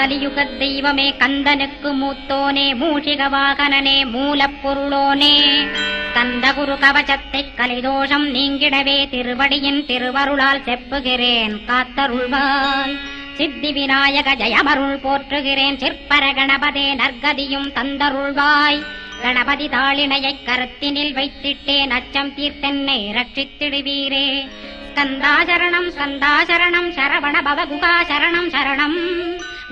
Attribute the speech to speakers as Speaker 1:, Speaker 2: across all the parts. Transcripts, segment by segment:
Speaker 1: கலியுக தெய்வமே கந்தனுக்கு மூத்தோனே மூஷிக வாகனனே மூலப்பொருளோனே கந்தகுரு கவசத்தை கலிதோஷம் நீங்கிடவே திருவடியின் திருவருளால் செப்புகிறேன் காத்தருள்வாய். சித்தி விநாயக ஜயமருள் போற்றுகிறேன் சிற்பர கணபதே நற்கதியும் தந்தருள்வாய். கணபதி தாளினையை கருத்தினில் வைத்திட்டேன் அச்சம் தீர்த்தென்னை ரட்சித்திடுவீரே. ஸ்கந்தாசரணம் ஸ்கந்தாசரணம் சரவண பவகுகா சரணம் சரணம்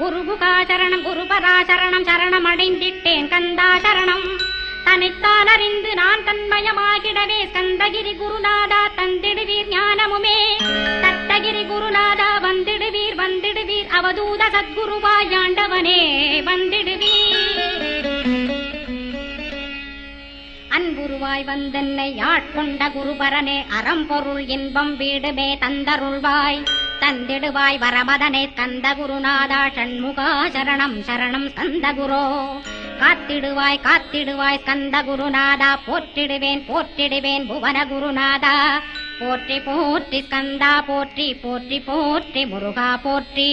Speaker 1: குருகுகா சரணம் குருபராசரணம் சரணம் அடைந்திட்டேன் கந்தாசரணம். தன்னைத்தான் அறிந்து நான் தன்மயமாகிடவே ஸ்கந்தகிரி குருநாதா தந்திடுவீர் ஞானமுமே. தத்தகிரி குருநாதா வந்திடுவீர் வந்திடுவீர் அவதூத சத்குருவாய் ஆண்டவனே வந்திடுவீர். அன்புருவாய் வந்தென்னை ஆட்கொண்ட குருபரனே அறம்பொருள் இன்பம் வீடுமே தந்தருள்வாய். தந்திடுவாய் வரமதனே ஸ்கந்த குருநாதா ஷண்முகா சரணம் சரணம் ஸ்கந்த குரோ. காத்திடுவாய் காத்திடுவாய் ஸ்கந்த குருநாதா போற்றிடுவேன் போற்றிடுவேன் புவன குருநாதா. போற்றி போற்றி ஸ்கந்தா போற்றி போற்றி போற்றி முருகா போற்றி.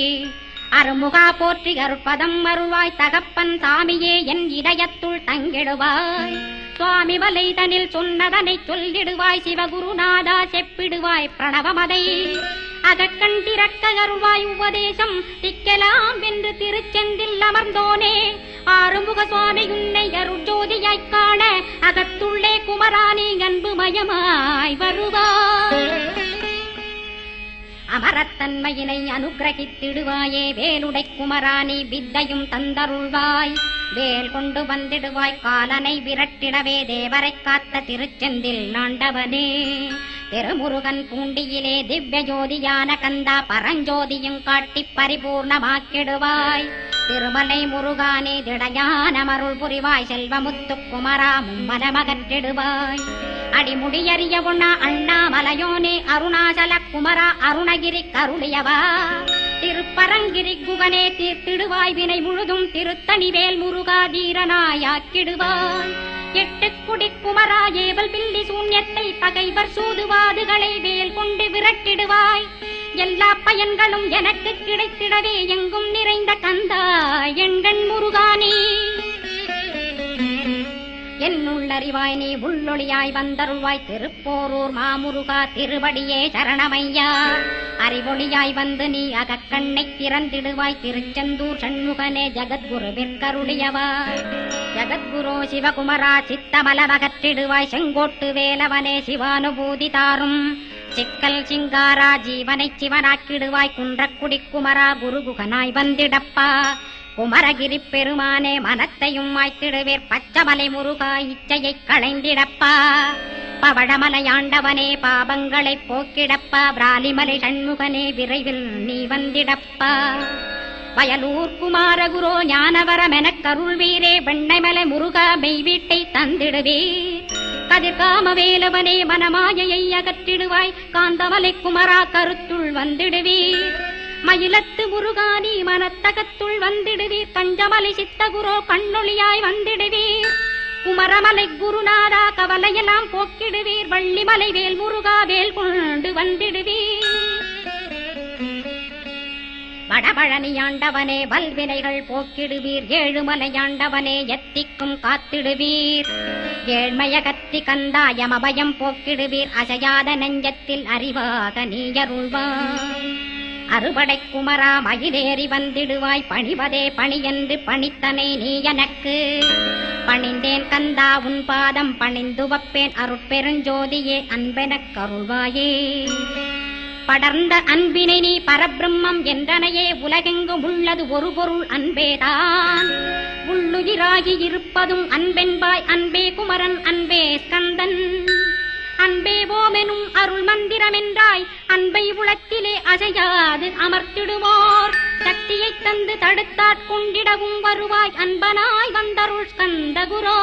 Speaker 1: அருமுகா போற்றி அருட்பதம் அருள்வாய் தகப்பன் சாமியே என் இதயத்துள் தங்கிடுவாய். சுவாமி வலைதனில் சொன்னதனை சொல்லிடுவாய் சிவகுருநாதா செப்பிடுவாய் பிரணவமதை. அகக்கண் திறக்க அருள்வாய் உபதேசம் திக்கலாம் என்று திருச்செந்தில் அமர்ந்தோனே. ஆறுமுக சுவாமி உன்னை அருட்ஜோதியாய்க் காண அகத்துள்ளே குமராணி அன்புமயமாய் வருவாய். அமரத்தன்மையினை அனுகிரகித்திடுவாயே வேலுடை குமராணி வித்தையும் தந்தருள்வாய். வேல் கொண்டு வந்திடுவாய் காலனை விரட்டிடவே தேவரை காத்த திருச்செந்தில் ஆண்டவனே. திருமுருகன் பூண்டியிலே திவ்ய ஜோதியான கந்தா பரஞ்சோதியும் காட்டி பரிபூர்ணமாக்கிடுவாய். திருமலை முருகானே திடையான மருள் புரிவாய் செல்வமுத்து குமரா மும்மனமகற்றிடுவாய். அடிமுடியறிய உண்ணா அண்ணாமலையோனே அருணாசல குமரா அருணகிரி கருளியவா. திருப்பரங்கிரி குகனே தீர்த்திடுவாய் வினை முழுதும் திருத்தணிவேல் முருகா தீரனாயாக்கிடுவாய். எட்டுக்குடி குமரா ஏவல் பில்லி சூன்யத்தை பகைவர் சூதுவாதுகளை வேல் கொண்டு விரட்டிடுவாய். எல்லா பயன்களும் எனக்கு கிடைத்திடவே எங்கும் நிறைந்த கந்தா எண்கண் முருகானே. என்னுள்ளறிவாய் நீ உள்ளொளியாய் வந்தருள்வாய் திருப்போரூர் மாமுருகா திருவடியே சரணமையா. அறிவொளியாய் வந்து நீ அகக்கண்ணை திறந்திடுவாய் திருச்செந்தூர் சண்முகனே ஜகத்குருவிற்கருளியவா. ஜகத்குரு சிவகுமரா சித்தமலமகற்றிடுவாய் செங்கோட்டு வேலவனே சிவானுபூதி தாரும். சிக்கல் சிங்காரா ஜீவனை சிவனாக்கிடுவாய் குன்றக்குடி குமரா குருகுகனாய் வந்திடப்பா. குமரகிரி பெருமானே மனத்தையும் மாய்த்திடுவேர் பச்சமலை முருகா இச்சையை களைந்திடப்பா. பவழமலையாண்டவனே பாபங்களை போக்கிடப்பா. பிராலிமலை சண்முகனே விரைவில் நீ வந்திடப்பா. வயலூர் குமாரகுரோ ஞானவரமெனக் கருள்வீரே வெண்ணைமலை முருகா மெய் வீட்டை தந்திடுவீர். கதிர்காம வேலவனே மனமாயையை அகற்றிடுவாய் காந்தமலை குமரா கருத்துள் வந்திடுவீர். மயிலத்து முருகானி மனத்தகத்துள் வந்திடுவீர். தஞ்சமலை சித்தகுரோ கண்ணொளியாய் வந்திடுவீர். குமரமலை குருநாதா கவலையெல்லாம் போக்கிடுவீர். வள்ளிமலை வேல் முருகா வேல் கொண்டு வந்திடுவீர். வடபழனியாண்டவனே வல்வினைகள் போக்கிடுவீர். ஏழுமலையாண்டவனே எத்திக்கும் காத்திடுவீர். ஏழ்மைய கத்தி கந்தாயம் அபயம் போக்கிடுவீர். அசையாத நெஞ்சத்தில் அறிவாக நீயருள்வாய். அறுபடை குமரா மயிலேறி வந்திடுவாய். பணிவதே பணியென்று பணித்தனை நீ எனக்கு. பணிந்தேன் கந்தா உன் பாதம் பணிந்து வப்பேன் அருட்பெருஞ்சோதியே அன்பெனக் கருள்வாயே. படர்ந்த அன்பினை நீ பரபிரம்மம் என்றனையே உலகெங்கும் உள்ளது ஒரு பொருள் அன்பேதான். உள்ளுயிராகி இருப்பதும் அன்பென்பாய் அன்பே குமரன் அன்பே ஸ்கந்தன். அன்பே ஓமெனும் அருள் மந்திரமென்றாய் அன்பை உலத்திலே அசையாது அமர்த்திடுவோர். சக்தியை தந்து தடுத்தாட்கொண்டிடவும் வருவாய் அன்பனாய் வந்தருள் ஸ்கந்த குரோ.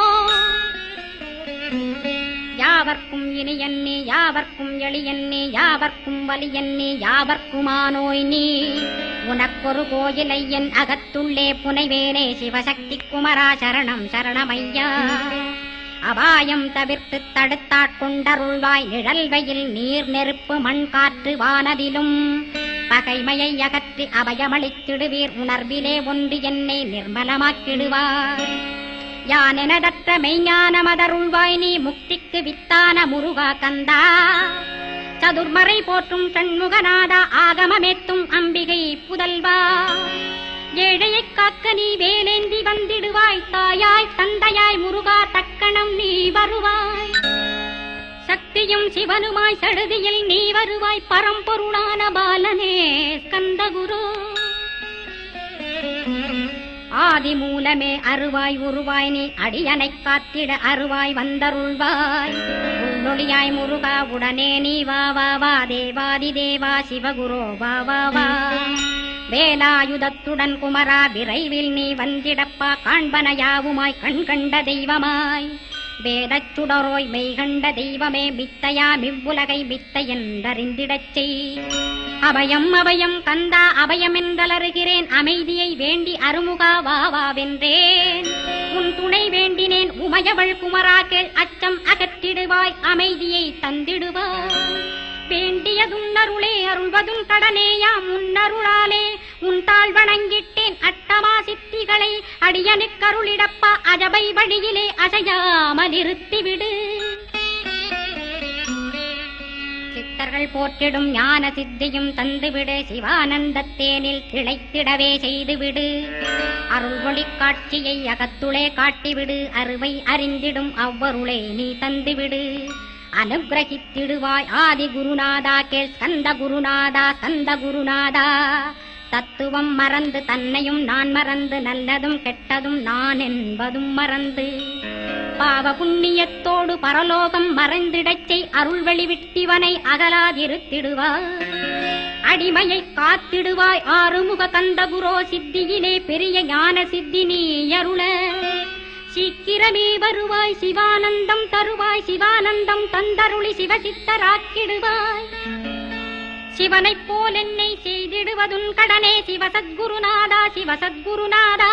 Speaker 1: யாவர்க்கும் இனியன்னே யாவர்க்கும் எளியன்னே யாவர்க்கும் வலியன்னே யாவர்க்குமானோய் நீ. உனக்கொரு கோயிலை என் அகத்துள்ளே புனைவேனே சிவசக்தி குமரா சரணம் சரணமையா. அபாயம் தவிர்த்து தடுத்தாட்கொண்டருள்வாய் நிழல் வெயில் நீர் நெருப்பு மண் காற்று வானதிலும். பகைமையை அகற்றி அபயமளித்திடுவீர் உணர்விலே ஒன்று என்னை நிர்மலமாக்கிடுவார் யானெனதற்ற மெய்ஞானமதருள்வாய் நீ முக்திக்கு வித்தான முருகா கந்தா சதுர்மறை போற்றும் சண்முகநாதா ஆகமமேத்தும் அம்பிகை புதல்வா ஏழையைக் காக்க நீ வேலேந்தி வந்திடுவாய் தாயாய் தந்தையாய் முருகா தக்கணம் நீ வருவாய் சக்தியும் சிவனுமாய் சடுதியில் நீ வருவாய் பரம்பொருளான பாலனே ஸ்கந்தகுரு ஆதி மூலமே அருவாய் உருவாய் நீ அடியனைக் காத்திட அருவாய் வந்தருள்வாய் உள்ளொளியாய் முருகா உடனே நீ வா வா வா தேவாதி தேவா சிவகுரோ வா வா வா வேலாயுதத்துடன் குமரா விரைவில் நீ வந்திடப்பா காண்பன யாவுமாய் கண் கண்ட தெய்வமாய் வேதச் சுடரோய் மெய்கண்ட தெய்வமே வித்தையா மிவ்வுலகை வித்தை என்றறிந்திடச் செய் அபயம் அபயம் கந்தா அபயம் என்றலறுகிறேன் அமைதியை வேண்டி அருமுகா வாவென்றேன் உன் துணை வேண்டினேன் உமையவள் குமரா கேள் அச்சம் அகற்றிடுவாய் அமைதியை தந்திடுவாய் வேண்டியதும் அருளே அருள்வதும் கடனேயா முன்னருளாலே உன் தாழ் வணங்கிட்டேன் அட்டமா சித்திகளை அடியனுக்கருளிடப்பா அஜபை வழியிலே அசையாமல் இருத்திவிடு சித்தர்கள் போற்றிடும் ஞான சித்தியும் தந்துவிடு சிவானந்தத்தேனில் திளைத்திடவே செய்துவிடு அருள் ஒளி காட்சியை அகத்துளே காட்டிவிடு அருவை அறிந்திடும் அவ்வருளை நீ தந்துவிடு அனுகிரகித்திடுவாய் ஆதி குருநாதா கேள் ஸ்கந்த குருநாதா ஸ்கந்த குருநாதா தத்துவம் மறந்து தன்னையும் நான் மறந்து நல்லதும் கெட்டதும் நான் என்பதும் மறந்து பாவ புண்ணியத்தோடு பரலோகம் மறைந்திடச்சை அருள் வெளிவிட்டிவனை அகலாதிருத்திடுவாய் அடிமையை காத்திடுவாய் ஆறுமுக கந்த குரோ சித்தியிலே பெரிய ஞான சித்தி நீ அருள சீக்கிரமே வருவாய் சிவானந்தம் தருவாய் சிவானந்தம் தந்தருளி சிவசித்தராக்கிடுவாய் சிவனைப் போல் என்னை செய்திடுவதுன் கடனே சிவசத்குருநாதா சிவசத்குருநாதா